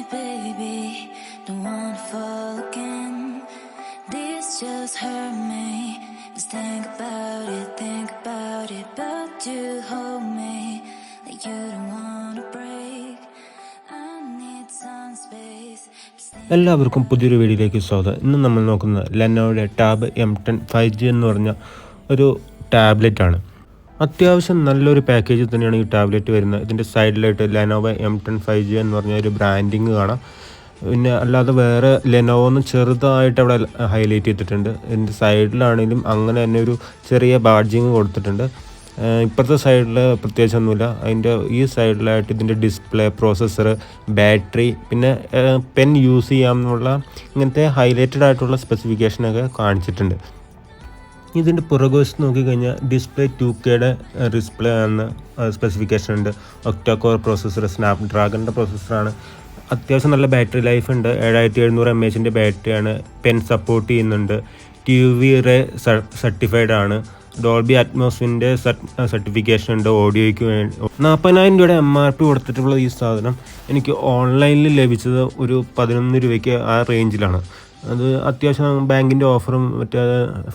baby. Don't wanna fall again. This just hurt me. Just think about it, but you hold me like you don't wanna break. I need some space. എല്ലാവർക്കും പുതിയൊരു വീഡിയോയിലേക്ക് സ്വാഗതം. ഇന്ന് നമ്മൾ നോക്കുന്നത് ലെനോയുടെ tab M10 5G എന്ന് പറഞ്ഞ ഒരു ടാബ്ലറ്റാണ്. അത്യാവശ്യം നല്ലൊരു പാക്കേജിൽ തന്നെയാണ് ഈ ടാബ്ലറ്റ് വരുന്നത്. ഇതിൻ്റെ സൈഡിലായിട്ട് ലെനോവ M10 5G എന്ന് പറഞ്ഞ ഒരു ബ്രാൻഡിങ് കാണാം. പിന്നെ അല്ലാതെ വേറെ ലെനോവൊന്ന് ചെറുതായിട്ട് അവിടെ ഹൈലൈറ്റ് ചെയ്തിട്ടുണ്ട്. ഇതിൻ്റെ സൈഡിലാണെങ്കിലും അങ്ങനെ തന്നെ ഒരു ചെറിയ ബാഡ്ജിങ് കൊടുത്തിട്ടുണ്ട്. ഇപ്പുറത്തെ സൈഡിൽ പ്രത്യേകിച്ചൊന്നുമില്ല. അതിൻ്റെ ഈ സൈഡിലായിട്ട് ഇതിൻ്റെ ഡിസ്പ്ലേ, പ്രോസസ്സർ, ബാറ്ററി, പിന്നെ പെൻ യൂസ് ചെയ്യാമെന്നുള്ള ഇങ്ങനത്തെ ഹൈലൈറ്റഡ് ആയിട്ടുള്ള സ്പെസിഫിക്കേഷനൊക്കെ കാണിച്ചിട്ടുണ്ട്. ഇതിൻ്റെ പുറകുവശത്ത് നോക്കിക്കഴിഞ്ഞാൽ ഡിസ്പ്ലേ 2Kയുടെ ഡിസ്പ്ലേ ആണ് സ്പെസിഫിക്കേഷൻ ഉണ്ട്. ഒക്ടാ കോർ പ്രോസസ്സർ, സ്നാപ് ഡ്രാഗണിൻ്റെ പ്രോസസ്സറാണ്. അത്യാവശ്യം നല്ല ബാറ്ററി ലൈഫ് ഉണ്ട്. 7700 mAh ബാറ്ററിയാണ്. പെൻ സപ്പോർട്ട് ചെയ്യുന്നുണ്ട്. TUV റേ സർട്ടിഫൈഡ് ആണ്. ഡോൾബി അറ്റ്മോസ്ഫിയറിൻ്റെ സർട്ടിഫിക്കേഷൻ ഉണ്ട് ഓഡിയോയ്ക്ക് വേണ്ടി. 40,000 രൂപയുടെ MRP കൊടുത്തിട്ടുള്ള ഈ സാധനം എനിക്ക് ഓൺലൈനിൽ ലഭിച്ചത് ഒരു 11 രൂപയ്ക്ക് ആ റേഞ്ചിലാണ്. അത് അത്യാവശ്യം ബാങ്കിൻ്റെ ഓഫറും മറ്റേ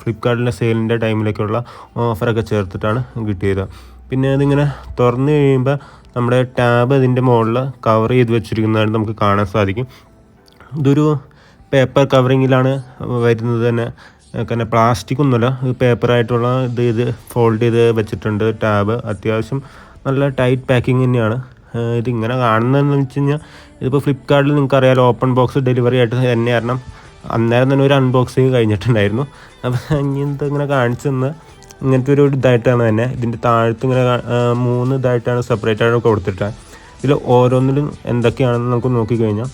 ഫ്ലിപ്കാർട്ടിൻ്റെ സെയിലിൻ്റെ ടൈമിലൊക്കെയുള്ള ഓഫറൊക്കെ ചേർത്തിട്ടാണ് കിട്ടിയത്. പിന്നെ അതിങ്ങനെ തുറന്നു കഴിയുമ്പോൾ നമ്മുടെ ടാബ് ഇതിൻ്റെ മുകളിൽ കവർ ചെയ്ത് വെച്ചിരിക്കുന്നതായിട്ട് നമുക്ക് കാണാൻ സാധിക്കും. ഇതൊരു പേപ്പർ കവറിങ്ങിലാണ് വരുന്നത് തന്നെ. കാരണം പ്ലാസ്റ്റിക് ഒന്നുമല്ല, പേപ്പറായിട്ടുള്ള ഇത് ഫോൾഡ് ചെയ്ത് വെച്ചിട്ടുണ്ട് ടാബ്. അത്യാവശ്യം നല്ല ടൈറ്റ് പാക്കിങ് തന്നെയാണ്. ഇതിങ്ങനെ കാണുന്നതെന്ന് വെച്ച് കഴിഞ്ഞാൽ ഇതിപ്പോൾ ഫ്ലിപ്കാർട്ടിൽ നിങ്ങൾക്കറിയാലോ, ഓപ്പൺ ബോക്സ് ഡെലിവറി ആയിട്ട് തന്നെ കാരണം അന്നേരം തന്നെ ഒരു അൺബോക്സിങ് കഴിഞ്ഞിട്ടുണ്ടായിരുന്നു. അപ്പോൾ ഇങ്ങനത്തെ ഇങ്ങനെ കാണിച്ചു തന്ന ഇങ്ങനത്തെ ഒരു ഇതായിട്ടാണ് തന്നെ. ഇതിൻ്റെ താഴത്ത് ഇങ്ങനെ 3 ഇതായിട്ടാണ് സെപ്പറേറ്റ് ആയിട്ട് കൊടുത്തിട്ടാണ്. ഇതിൽ ഓരോന്നിലും എന്തൊക്കെയാണെന്ന് നമുക്ക് നോക്കിക്കഴിഞ്ഞാൽ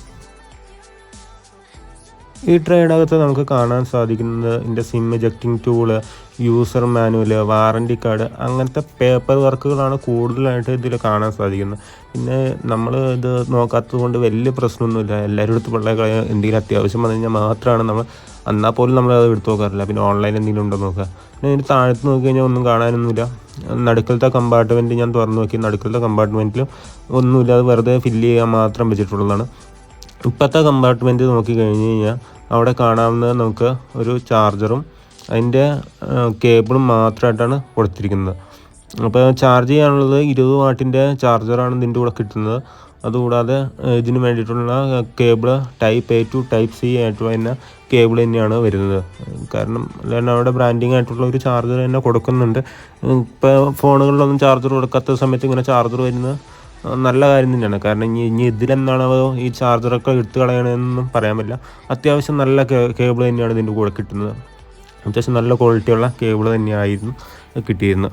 ഈ ട്രേഡകത്ത് നമുക്ക് കാണാൻ സാധിക്കുന്നത് ഇതിൻ്റെ SIM ejecting tool, user manual, warranty card, അങ്ങനത്തെ പേപ്പർ വർക്കുകളാണ് കൂടുതലായിട്ട് ഇതിൽ കാണാൻ സാധിക്കുന്നത്. പിന്നെ നമ്മൾ ഇത് നോക്കാത്തത് കൊണ്ട് വലിയ പ്രശ്നമൊന്നുമില്ല. എല്ലാവരും എടുത്ത് പിള്ളേർ എന്തെങ്കിലും അത്യാവശ്യം വന്നു കഴിഞ്ഞാൽ മാത്രമാണ് നമ്മൾ, എന്നാൽ പോലും നമ്മളത് എടുത്ത് നോക്കാറില്ല. പിന്നെ ഓൺലൈൻ എന്തെങ്കിലും ഉണ്ടോ നോക്കുക. പിന്നെ ഇതിന് താഴത്ത് നോക്കി കഴിഞ്ഞാൽ ഒന്നും കാണാനൊന്നുമില്ല. നടുക്കലത്തെ കമ്പാർട്ട്മെൻറ്റ് ഞാൻ തുറന്നു നോക്കി. നടുക്കലത്തെ കമ്പാർട്ട്മെൻറ്റിലും ഒന്നുമില്ല. അത് വെറുതെ ഫില്ല് ചെയ്യാൻ മാത്രം വെച്ചിട്ടുള്ളതാണ്. ഇപ്പോഴത്തെ കമ്പാർട്ട്മെൻറ്റ് നോക്കി കഴിഞ്ഞ് കഴിഞ്ഞാൽ അവിടെ കാണാവുന്നത് നമുക്ക് ഒരു ചാർജറും അതിൻ്റെ കേബിളും മാത്രമായിട്ടാണ് കൊടുത്തിരിക്കുന്നത്. അപ്പോൾ ചാർജ് ചെയ്യാനുള്ളത് 20 വാട്ടിൻ്റെ ചാർജറാണ് ഇതിൻ്റെ കൂടെ കിട്ടുന്നത്. അതുകൂടാതെ ഇതിന് വേണ്ടിയിട്ടുള്ള cable type A to type C ആയിട്ടുള്ള തന്നെ കേബിൾ തന്നെയാണ് വരുന്നത്. കാരണം അവിടെ ബ്രാൻഡിങ് ആയിട്ടുള്ള ഒരു ചാർജർ തന്നെ കൊടുക്കുന്നുണ്ട്. ഇപ്പോൾ ഫോണുകളിലൊന്നും ചാർജർ കൊടുക്കാത്ത സമയത്ത് ഇങ്ങനെ ചാർജർ വരുന്നത് നല്ല കാര്യം തന്നെയാണ്. കാരണം ഇനി ഇതിലെന്താണോ ഈ ചാർജറൊക്കെ എടുത്ത് കളയണമെന്നൊന്നും പറയാൻ പറ്റില്ല. അത്യാവശ്യം നല്ല കേബിൾ തന്നെയാണ് ഇതിൻ്റെ കൂടെ കിട്ടുന്നത്. അത്യാവശ്യം നല്ല ക്വാളിറ്റിയുള്ള കേബിൾ തന്നെയായിരുന്നു കിട്ടിയിരുന്നത്.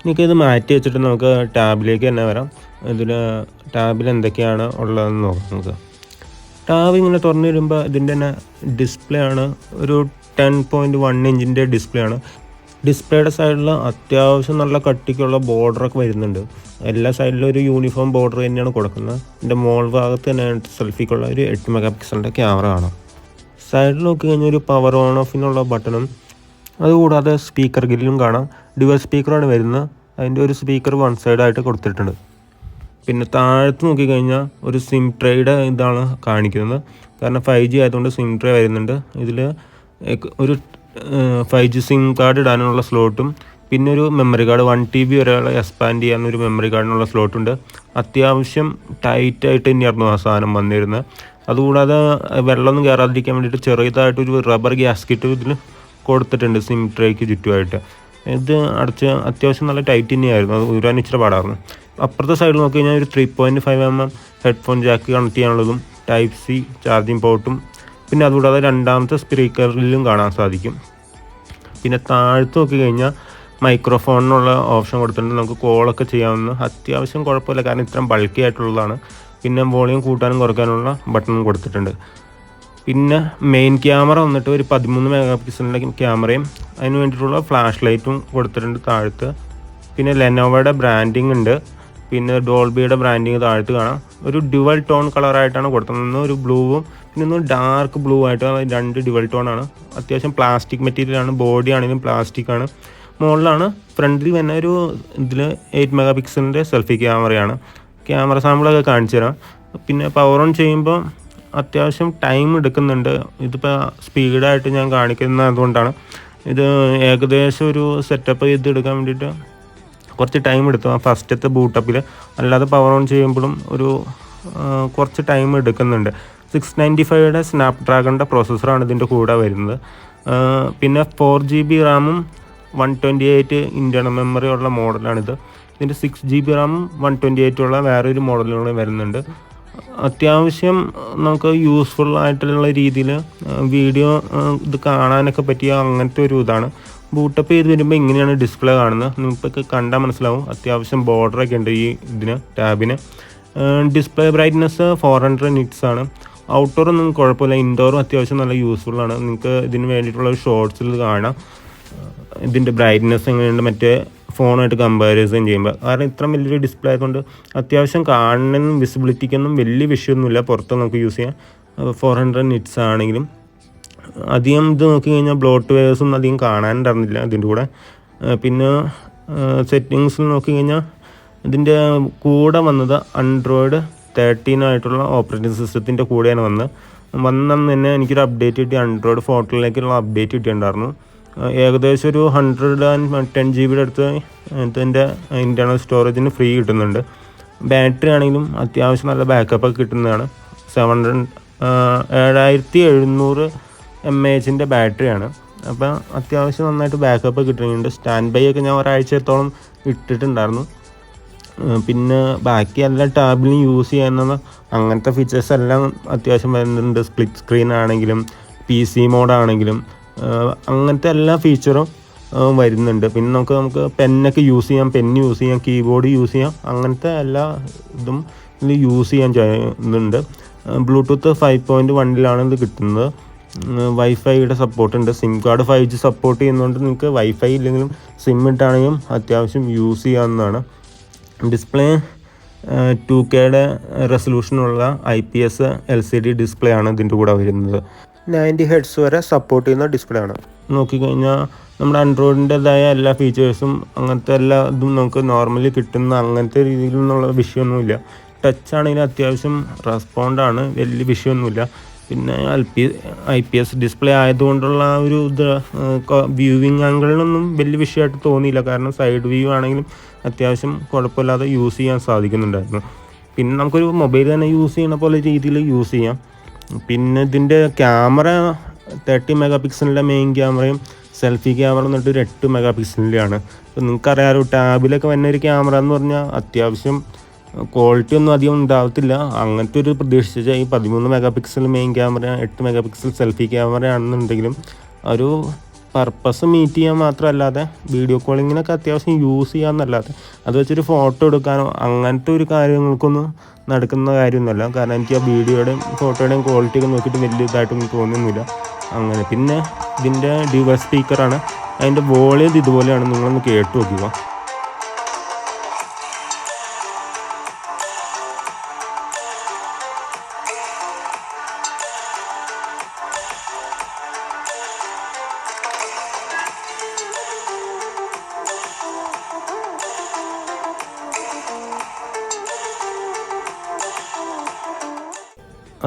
എനിക്കിത് മാറ്റി വെച്ചിട്ട് നമുക്ക് ടാബിലേക്ക് തന്നെ വരാം. ഇതിൽ ടാബിൽ എന്തൊക്കെയാണ് ഉള്ളതെന്ന് നോക്കാം. നമുക്ക് ടാബ് ഇങ്ങനെ തുറന്നു വരുമ്പോൾ ഇതിൻ്റെ തന്നെ ഡിസ്പ്ലേ ആണ്. ഒരു 10.1 ഇഞ്ചിൻ്റെ ഡിസ്പ്ലേ ആണ്. ഡിസ്പ്ലേയുടെ സൈഡിൽ അത്യാവശ്യം നല്ല കട്ടിക്കുള്ള ബോർഡറൊക്കെ വരുന്നുണ്ട്. എല്ലാ സൈഡിലും ഒരു യൂണിഫോം ബോർഡർ തന്നെയാണ് കൊടുക്കുന്നത്. ഇതിൻ്റെ മോൾ ഭാഗത്ത് തന്നെ സെൽഫിക്കുള്ള ഒരു 8 MP ക്യാമറ കാണാം. സൈഡിൽ നോക്കി കഴിഞ്ഞാൽ ഒരു പവർ ഓൺ ഓഫിനുള്ള ബട്ടണും, അതുകൂടാതെ സ്പീക്കർ ഗ്രില്ലും കാണാം. ഡ്യുവൽ സ്പീക്കറാണ് വരുന്നത്. അതിൻ്റെ ഒരു സ്പീക്കർ വൺ സൈഡായിട്ട് കൊടുത്തിട്ടുണ്ട്. പിന്നെ താഴത്ത് നോക്കിക്കഴിഞ്ഞാൽ ഒരു സിം ട്രേയുടെ ഇതാണ് കാണിക്കുന്നത്. കാരണം 5G ആയതുകൊണ്ട് സിം ട്രേ വരുന്നുണ്ട്. ഇതിൽ ഒരു 5G സിം കാർഡ് ഇടാനുള്ള സ്ലോട്ടും പിന്നെ ഒരു മെമ്മറി കാർഡ് 1 TB വരെയുള്ള എക്സ്പാൻഡ് ചെയ്യാനൊരു മെമ്മറി കാർഡിനുള്ള സ്ലോട്ടുണ്ട്. അത്യാവശ്യം ടൈറ്റായിട്ട് തന്നെയായിരുന്നു ആ സാധനം വന്നിരുന്നത്. അതുകൂടാതെ വെള്ളമൊന്നും കയറാതിരിക്കാൻ വേണ്ടിയിട്ട് ചെറിയതായിട്ടൊരു റബ്ബർ ഗ്യാസ്കറ്റ് ഇതിൽ കൊടുത്തിട്ടുണ്ട് സിം ട്രേക്ക് ചുറ്റുമായിട്ട്. ഇത് അടച്ച് അത്യാവശ്യം നല്ല ടൈറ്റ് തന്നെയായിരുന്നു. അത് ഊരാൻ ഇച്ചിരി പാടായിരുന്നു. അപ്പുറത്തെ സൈഡിൽ നോക്കി കഴിഞ്ഞാൽ ഒരു 3.5 mm ഹെഡ്ഫോൺ ജാക്ക് കണക്ട് ചെയ്യാനുള്ളതും ടൈപ്പ് C ചാർജിങ് പോർട്ടും പിന്നെ അതുകൂടാതെ രണ്ടാമത്തെ സ്പീക്കറിലും കാണാൻ സാധിക്കും. പിന്നെ താഴത്ത് നോക്കി കഴിഞ്ഞാൽ മൈക്രോഫോണിനുള്ള ഓപ്ഷൻ കൊടുത്തിട്ടുണ്ട്. നമുക്ക് കോളൊക്കെ ചെയ്യാവുന്ന, അത്യാവശ്യം കുഴപ്പമില്ല കാരണം ഇത്രയും ബൾക്കി ആയിട്ടുള്ളതാണ്. പിന്നെ വോളിയം കൂട്ടാനും കുറയ്ക്കാനുള്ള ബട്ടണും കൊടുത്തിട്ടുണ്ട്. പിന്നെ മെയിൻ ക്യാമറ വന്നിട്ട് ഒരു 13 MP ക്യാമറയും അതിന് വേണ്ടിയിട്ടുള്ള ഫ്ലാഷ് ലൈറ്റും കൊടുത്തിട്ടുണ്ട് താഴത്ത്. പിന്നെ ലെനോവയുടെ ബ്രാൻഡിങ് ഉണ്ട്. പിന്നെ ഡോൾബിയുടെ ബ്രാൻഡിങ് താഴത്ത് കാണാം. ഒരു ഡ്യുവൽ ടോൺ കളറായിട്ടാണ് കൊടുക്കുന്നത്. ഒരു ബ്ലൂവും പിന്നെ ഒന്ന് ഡാർക്ക് ബ്ലൂ ആയിട്ട് 2 ഡ്യുവൽ ടോണാണ്. അത്യാവശ്യം പ്ലാസ്റ്റിക് മെറ്റീരിയലാണ്. ബോഡി ആണെങ്കിലും പ്ലാസ്റ്റിക്കാണ്. മുകളിലാണ് ഫ്രണ്ടിൽ തന്നെ ഒരു ഇതിൽ 8 MP സെൽഫി ക്യാമറയാണ്. ക്യാമറ സാമ്പിളൊക്കെ കാണിച്ചു തരാം. പിന്നെ പവർ ഓൺ ചെയ്യുമ്പോൾ അത്യാവശ്യം ടൈം എടുക്കുന്നുണ്ട്. ഇതിപ്പോൾ സ്പീഡായിട്ട് ഞാൻ കാണിക്കുന്നത് അതുകൊണ്ടാണ്. ഇത് ഏകദേശം ഒരു സെറ്റപ്പ് ചെയ്തെടുക്കാൻ വേണ്ടിയിട്ട് കുറച്ച് ടൈം എടുത്തു ഫസ്റ്റത്തെ ബൂട്ടപ്പിൽ. അല്ലാതെ പവർ ഓൺ ചെയ്യുമ്പോഴും ഒരു കുറച്ച് ടൈം എടുക്കുന്നുണ്ട്. 695 സ്നാപ്ഡ്രാഗണിൻ്റെ പ്രോസസ്സറാണ് ഇതിൻ്റെ കൂടെ വരുന്നത്. പിന്നെ 4GB റാമും 128 ഇൻറ്റേർണൽ മെമ്മറി ഉള്ള മോഡലാണിത്. ഇതിൻ്റെ 6GB റാമും 128 ഉള്ള വേറൊരു മോഡലുകൾ വരുന്നുണ്ട്. അത്യാവശ്യം നമുക്ക് യൂസ്ഫുൾ ആയിട്ടുള്ള രീതിയിൽ വീഡിയോ ഇത് കാണാനൊക്കെ പറ്റിയ അങ്ങനത്തെ ഒരു ഇതാണ്. ബൂട്ടപ്പ് ചെയ്ത് വരുമ്പോൾ ഇങ്ങനെയാണ് ഡിസ്പ്ലേ കാണുന്നത്. നിങ്ങൾക്കൊക്കെ കണ്ടാൽ മനസ്സിലാവും. അത്യാവശ്യം ബോർഡറൊക്കെ ഉണ്ട് ഈ ടാബിന്. ഡിസ്പ്ലേ ബ്രൈറ്റ്നസ് 400 nits ആണ്. ഔട്ട്ഡോറൊന്നും കുഴപ്പമില്ല, ഇൻഡോറും അത്യാവശ്യം നല്ല യൂസ്ഫുള്ളാണ്. നിങ്ങൾക്ക് ഇതിന് വേണ്ടിയിട്ടുള്ള ഷോർട്സിൽ കാണാം ഇതിൻ്റെ ബ്രൈറ്റ്നസ് എങ്ങനെയുണ്ട് മറ്റേ ഫോണായിട്ട് കമ്പാരിസൺ ചെയ്യുമ്പോൾ. കാരണം ഇത്ര വലിയൊരു ഡിസ്പ്ലേ ആയതുകൊണ്ട് അത്യാവശ്യം കാണുന്നതിനും വിസിബിലിറ്റിക്കൊന്നും വലിയ വിഷയമൊന്നുമില്ല. പുറത്ത് നമുക്ക് യൂസ് ചെയ്യാം. 400 nits ആണെങ്കിലും അധികം ഇത് നോക്കിക്കഴിഞ്ഞാൽ ബ്ലോട്ട് വെയേഴ്സൊന്നും അധികം കാണാനുണ്ടായിരുന്നില്ല ഇതിൻ്റെ കൂടെ. പിന്നെ സെറ്റിങ്സിൽ നോക്കിക്കഴിഞ്ഞാൽ ഇതിൻ്റെ കൂടെ വന്നത് Android 13 ആയിട്ടുള്ള ഓപ്പറേറ്റിംഗ് സിസ്റ്റത്തിൻ്റെ കൂടെയാണ് വന്നന്ന് തന്നെ എനിക്കൊരു അപ്ഡേറ്റ് കിട്ടി. Android 14 അപ്ഡേറ്റ് കിട്ടിയിട്ടുണ്ടായിരുന്നു. ഏകദേശം ഒരു 110 GB അടുത്ത് ഇതിൻ്റെ ഇൻറ്റേർണൽ സ്റ്റോറേജിന് ഫ്രീ കിട്ടുന്നുണ്ട്. ബാറ്ററി ആണെങ്കിലും അത്യാവശ്യം നല്ല ബാക്കപ്പൊക്കെ കിട്ടുന്നതാണ്. 7700 mAh ബാറ്ററിയാണ്. അപ്പോൾ അത്യാവശ്യം നന്നായിട്ട് ബാക്കപ്പ് കിട്ടുന്നുണ്ട്. സ്റ്റാൻഡ് ബൈ ഒക്കെ ഞാൻ ഒരാഴ്ചത്തോളം ഇട്ടിട്ടുണ്ടായിരുന്നു. പിന്നെ ബാക്കി എല്ലാ ടാബിലും യൂസ് ചെയ്യുന്ന അങ്ങനത്തെ ഫീച്ചേഴ്സ് എല്ലാം അത്യാവശ്യം വരുന്നുണ്ട്. സ്പ്ലിറ്റ് സ്ക്രീൻ ആണെങ്കിലും PC മോഡാണെങ്കിലും അങ്ങനത്തെ എല്ലാ ഫീച്ചറും വരുന്നുണ്ട്. പിന്നെ നമുക്ക് പെന്നൊക്കെ യൂസ് ചെയ്യാം, പെന്ന് യൂസ് ചെയ്യാം, കീബോർഡ് യൂസ് ചെയ്യാം. അങ്ങനത്തെ എല്ലാ ഇതും ഇതിൽ യൂസ് ചെയ്യാൻ ചെയ്യുന്നുണ്ട്. ബ്ലൂടൂത്ത് 5.1 ഇത് കിട്ടുന്നത്. വൈഫൈയുടെ സപ്പോർട്ടുണ്ട്. സിം കാർഡ് 5G സപ്പോർട്ട് ചെയ്യുന്നതുകൊണ്ട് നിങ്ങൾക്ക് വൈഫൈ ഇല്ലെങ്കിലും സിം ഇട്ടാണെങ്കിലും അത്യാവശ്യം യൂസ് ചെയ്യാവുന്നതാണ്. ഡിസ്പ്ലേ 2Kയുടെ റെസൊല്യൂഷനുള്ള IPS LCD ഡിസ്പ്ലേ ആണ് ഇതിൻ്റെ കൂടെ വരുന്നത്. 90 Hz വരെ സപ്പോർട്ട് ചെയ്യുന്ന ഡിസ്പ്ലേ ആണ്. നോക്കിക്കഴിഞ്ഞാൽ നമ്മുടെ ആൻഡ്രോയിഡിൻ്റെതായ എല്ലാ ഫീച്ചേഴ്സും അങ്ങനത്തെ എല്ലാ ഇതും നമുക്ക് നോർമലി കിട്ടുന്ന അങ്ങനത്തെ രീതിയിൽ നിന്നുള്ള വിഷയമൊന്നുമില്ല. ടച്ച് ആണെങ്കിലും അത്യാവശ്യം റെസ്പോണ്ടാണ്, വലിയ വിഷയമൊന്നുമില്ല. പിന്നെ IPS ഡിസ്പ്ലേ ആയതുകൊണ്ടുള്ള ഒരു ഇത് വ്യൂവിങ് ആംഗിളിനൊന്നും വലിയ വിഷയമായിട്ട് തോന്നിയില്ല. കാരണം സൈഡ് വ്യൂ ആണെങ്കിലും അത്യാവശ്യം കുഴപ്പമില്ലാതെ യൂസ് ചെയ്യാൻ സാധിക്കുന്നുണ്ടായിരുന്നു. പിന്നെ നമുക്കൊരു മൊബൈൽ തന്നെ യൂസ് ചെയ്യുന്ന പോലെ രീതിയിൽ യൂസ് ചെയ്യാം. പിന്നെ ഇതിൻ്റെ ക്യാമറ 30 MP മെയിൻ ക്യാമറയും സെൽഫി ക്യാമറ എന്നിട്ട് ഒരു 8 MP അപ്പോൾ നിങ്ങൾക്കറിയാമല്ലോ ടാബിലൊക്കെ വരുന്ന ഒരു ക്യാമറ എന്ന് പറഞ്ഞാൽ അത്യാവശ്യം ക്വാളിറ്റി ഒന്നും അധികം ഉണ്ടാകത്തില്ല. അങ്ങനത്തെ ഒരു പ്രതീക്ഷിച്ചാൽ ഈ 13 MP main camera 8 MP selfie camera ആണെന്നുണ്ടെങ്കിലും ഒരു പർപ്പസ് മീറ്റ് ചെയ്യാൻ മാത്രമല്ലാതെ വീഡിയോ കോളിങ്ങിനൊക്കെ അത്യാവശ്യം യൂസ് ചെയ്യാമെന്നല്ലാതെ അത് വെച്ചൊരു ഫോട്ടോ എടുക്കാനോ അങ്ങനത്തെ ഒരു കാര്യങ്ങൾക്കൊന്നും നടക്കുന്ന കാര്യമൊന്നുമല്ല. കാരണം എനിക്ക് ആ വീഡിയോയുടെയും ഫോട്ടോയുടെയും ക്വാളിറ്റി ഒക്കെ നോക്കിയിട്ട് വലിയ ഇതായിട്ടൊന്നും തോന്നുന്നില്ല അങ്ങനെ. പിന്നെ ഇതിൻ്റെ ഡ്യുവൽ സ്പീക്കറാണ്. അതിൻ്റെ വോളിയം ഇതുപോലെയാണ്, നിങ്ങളൊന്ന് കേട്ട് നോക്കുക.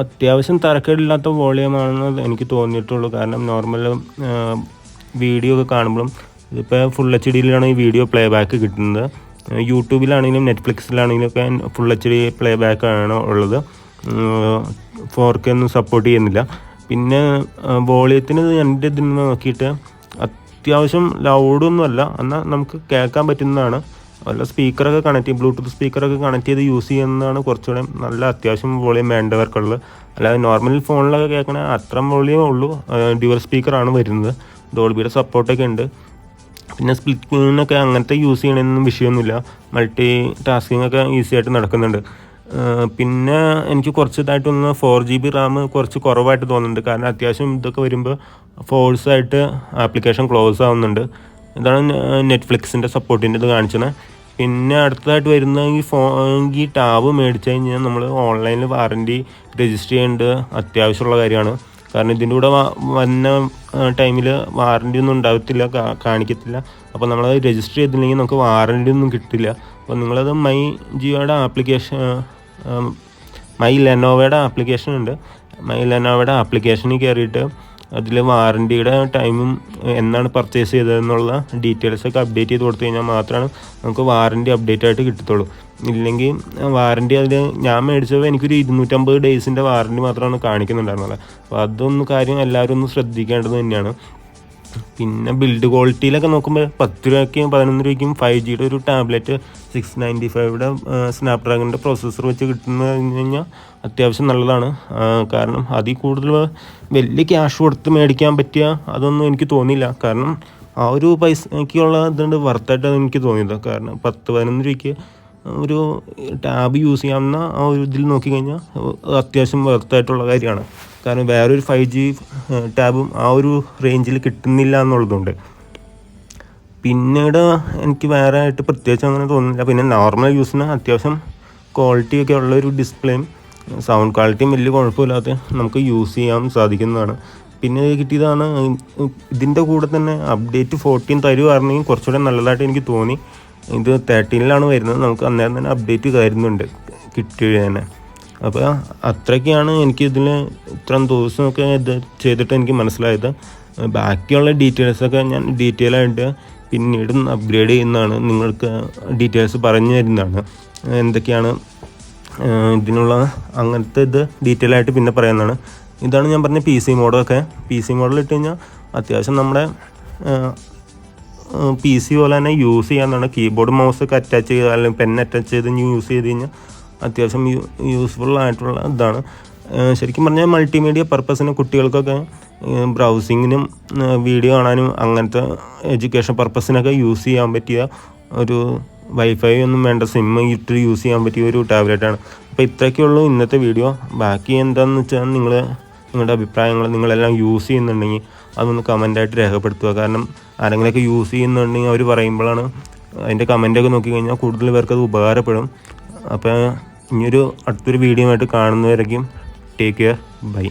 അത്യാവശ്യം തരക്കേടില്ലാത്ത വോളിയമാണെന്ന് എനിക്ക് തോന്നിയിട്ടുള്ളൂ. കാരണം നോർമൽ വീഡിയോ ഒക്കെ കാണുമ്പോഴും ഇതിപ്പോൾ ഫുൾ HDയിലാണ് ഈ വീഡിയോ പ്ലേ ബാക്ക് കിട്ടുന്നത്. യൂട്യൂബിലാണെങ്കിലും നെറ്റ്ഫ്ലിക്സിലാണെങ്കിലും ഒക്കെ ഫുൾ HD പ്ലേ ബാക്കാണ് ഉള്ളത്. 4K ഒന്നും സപ്പോർട്ട് ചെയ്യുന്നില്ല. പിന്നെ വോളിയത്തിന് എൻ്റെ ഇതിൽ നിന്ന് നോക്കിയിട്ട് അത്യാവശ്യം ലൗഡൊന്നുമല്ല, എന്നാൽ നമുക്ക് കേൾക്കാൻ പറ്റുന്നതാണ്. വല്ല സ്പീക്കറൊക്കെ കണക്ട് ചെയ്ത് ബ്ലൂടൂത്ത് സ്പീക്കറൊക്കെ കണക്ട് ചെയ്ത് യൂസ് ചെയ്യുന്നതാണ് കുറച്ചുകൂടെ നല്ല അത്യാവശ്യം വോളിയം വേണ്ടവർക്കുള്ളത്. അല്ലാതെ നോർമൽ ഫോണിലൊക്കെ കേൾക്കണ അത്ര വോളിയമേ ഉള്ളൂ. ഡ്യുവൽ സ്പീക്കറാണ് വരുന്നത്. ഡോൾബിയുടെ സപ്പോർട്ടൊക്കെ ഉണ്ട്. പിന്നെ സ്പ്ലിറ്റ് സ്ക്രീനൊക്കെ അങ്ങനത്തെ യൂസ് ചെയ്യണമെന്നൊന്നും വിഷയമൊന്നുമില്ല. മൾട്ടി ടാസ്കിങ് ഒക്കെ ഈസി ആയിട്ട് നടക്കുന്നുണ്ട്. പിന്നെ എനിക്ക് കുറച്ച് ഇതായിട്ടൊന്ന് 4GB റാം കുറച്ച് കുറവായിട്ട് തോന്നുന്നുണ്ട്. കാരണം അത്യാവശ്യം ഇതൊക്കെ വരുമ്പോൾ ഫോഴ്സായിട്ട് ആപ്ലിക്കേഷൻ ക്ലോസ് ആവുന്നുണ്ട്. ഇതാണ് നെറ്റ്ഫ്ലിക്സിൻ്റെ സപ്പോർട്ടിൻ്റെ ഇത് കാണിച്ചത്. പിന്നെ അടുത്തതായിട്ട് വരുന്ന ഈ ടാബ് മേടിച്ചു കഴിഞ്ഞാൽ നമ്മൾ ഓൺലൈനിൽ വാറൻറ്റി രജിസ്റ്റർ ചെയ്യേണ്ടത് അത്യാവശ്യമുള്ള കാര്യമാണ്. കാരണം ഇതിൻ്റെ കൂടെ വന്ന ടൈമിൽ വാറൻറ്റി ഒന്നും ഉണ്ടാകത്തില്ല, കാണിക്കത്തില്ല. അപ്പോൾ നമ്മളത് രജിസ്റ്റർ ചെയ്തില്ലെങ്കിൽ നമുക്ക് വാറൻറ്റി ഒന്നും കിട്ടില്ല. അപ്പോൾ നിങ്ങളത് മൈ ജിയോയുടെ മൈ ലെനോവയുടെ ആപ്ലിക്കേഷൻ ഉണ്ട്. മൈ ലെനോവയുടെ ആപ്ലിക്കേഷനിൽ കയറിയിട്ട് അതിൽ വാറണ്ടിയുടെ ടൈമും എന്നാണ് പർച്ചേസ് ചെയ്തതെന്നുള്ള ഡീറ്റെയിൽസൊക്കെ അപ്ഡേറ്റ് ചെയ്ത് കൊടുത്തു കഴിഞ്ഞാൽ മാത്രമാണ് നമുക്ക് വാറണ്ടി അപ്ഡേറ്റ് ആയിട്ട് കിട്ടത്തുള്ളൂ. ഇല്ലെങ്കിൽ വാറണ്ടി അതിൽ ഞാൻ മേടിച്ചപ്പോൾ എനിക്കൊരു 250 ഡേയ്സിൻ്റെ വാറണ്ടി മാത്രമാണ് കാണിക്കുന്നുണ്ടായിരുന്നത്. അപ്പോൾ അതൊന്നും കാര്യം എല്ലാവരും ഒന്ന് ശ്രദ്ധിക്കേണ്ടത് തന്നെയാണ്. പിന്നെ ബിൽഡ് ക്വാളിറ്റിയിലൊക്കെ നോക്കുമ്പോൾ 10 രൂപയ്ക്കും 11 രൂപയ്ക്കും 5Gയുടെ ഒരു ടാബ്ലറ്റ് 695യുടെ സ്നാപ്ഡ്രാഗണിൻ്റെ പ്രോസസ്സർ വെച്ച് കിട്ടുന്നത് കഴിഞ്ഞാൽ അത്യാവശ്യം നല്ലതാണ്. കാരണം അതിൽ കൂടുതൽ വലിയ ക്യാഷ് കൊടുത്ത് മേടിക്കാൻ പറ്റിയ അതൊന്നും എനിക്ക് തോന്നിയില്ല. കാരണം ആ ഒരു പൈസയ്ക്കുള്ള ഇതുകൊണ്ട് വർത്തായിട്ടാണ് എനിക്ക് തോന്നിയത്. കാരണം 10-11 രൂപയ്ക്ക് ഒരു ടാബ് യൂസ് ചെയ്യാവുന്ന ആ ഒരു ഇതിൽ നോക്കിക്കഴിഞ്ഞാൽ അത്യാവശ്യം വർത്തായിട്ടുള്ള കാര്യമാണ്. കാരണം വേറൊരു 5G ടാബും ആ ഒരു റേഞ്ചിൽ കിട്ടുന്നില്ല എന്നുള്ളതുകൊണ്ട്. പിന്നീട് എനിക്ക് വേറെ ആയിട്ട് പ്രത്യേകിച്ച് അങ്ങനെ തോന്നുന്നില്ല. പിന്നെ നോർമൽ യൂസിന് അത്യാവശ്യം ക്വാളിറ്റിയൊക്കെ ഉള്ളൊരു ഡിസ്പ്ലേയും സൗണ്ട് ക്വാളിറ്റിയും വലിയ കുഴപ്പമില്ലാതെ നമുക്ക് യൂസ് ചെയ്യാൻ സാധിക്കുന്നതാണ്. പിന്നെ കിട്ടിയതാണ് ഇതിൻ്റെ കൂടെ തന്നെ അപ്ഡേറ്റ് 14 തരുവായിരുന്നെങ്കിൽ കുറച്ചുകൂടെ നല്ലതായിട്ട് എനിക്ക് തോന്നി. ഇത് 13-ലാണ് വരുന്നത്. നമുക്ക് അന്നേരം തന്നെ അപ്ഡേറ്റ് തരുന്നുണ്ട് കിട്ടിയ തന്നെ. അപ്പോൾ അത്രയ്ക്കാണ് എനിക്കിതിൽ ഇത്രയും ദിവസമൊക്കെ ഇത് ചെയ്തിട്ട് എനിക്ക് മനസ്സിലായത്. ബാക്കിയുള്ള ഡീറ്റെയിൽസൊക്കെ ഞാൻ ഡീറ്റെയിലായിട്ട് പിന്നീട് അപ്ഗ്രേഡ് ചെയ്യുന്നതാണ്, നിങ്ങൾക്ക് ഡീറ്റെയിൽസ് പറഞ്ഞു തരുന്നതാണ്. എന്തൊക്കെയാണ് ഇതിനുള്ള അങ്ങനത്തെ ഇത് ഡീറ്റെയിൽ ആയിട്ട് പിന്നെ പറയുന്നതാണ്. ഇതാണ് ഞാൻ പറഞ്ഞ PC മോഡൊക്കെ. PC മോഡിൽ ഇട്ട് കഴിഞ്ഞാൽ അത്യാവശ്യം നമ്മുടെ PC പോലെ തന്നെ യൂസ് ചെയ്യാവുന്നതാണ്. കീബോർഡ് മൗസൊക്കെ അറ്റാച്ച് ചെയ്ത് അല്ലെങ്കിൽ പെൻ അറ്റാച്ച് ചെയ്ത് യൂസ് ചെയ്ത് കഴിഞ്ഞാൽ അത്യാവശ്യം യൂസ്ഫുൾ ആയിട്ടുള്ള ഇതാണ്. ശരിക്കും പറഞ്ഞാൽ മൾട്ടിമീഡിയ പർപ്പസിന് കുട്ടികൾക്കൊക്കെ ബ്രൗസിങ്ങിനും വീഡിയോ കാണാനും അങ്ങനത്തെ എഡ്യൂക്കേഷൻ പർപ്പസിനൊക്കെ യൂസ് ചെയ്യാൻ പറ്റിയ ഒരു വൈഫൈ ഒന്നും വേണ്ട സിം ഇട്ട് യൂസ് ചെയ്യാൻ പറ്റിയ ഒരു ടാബ്ലറ്റാണ്. അപ്പോൾ ഇത്രയൊക്കെയുള്ളൂ ഇന്നത്തെ വീഡിയോ. ബാക്കി എന്താണെന്ന് വെച്ചാൽ നിങ്ങളുടെ അഭിപ്രായങ്ങൾ നിങ്ങളെല്ലാം യൂസ് ചെയ്യുന്നുണ്ടെങ്കിൽ അതൊന്ന് കമൻ്റായിട്ട് രേഖപ്പെടുത്തുക. കാരണം ആരെങ്കിലുമൊക്കെ യൂസ് ചെയ്യുന്നുണ്ടെങ്കിൽ അവർ പറയുമ്പോഴാണ് അതിൻ്റെ കമൻ്റൊക്കെ നോക്കിക്കഴിഞ്ഞാൽ കൂടുതൽ പേർക്കത് ഉപകാരപ്പെടും. അപ്പോൾ ഇനിയൊരു അടുത്തൊരു വീഡിയോ ആയിട്ട് കാണുന്നവരേക്കും ടേക്ക് കെയർ, ബൈ.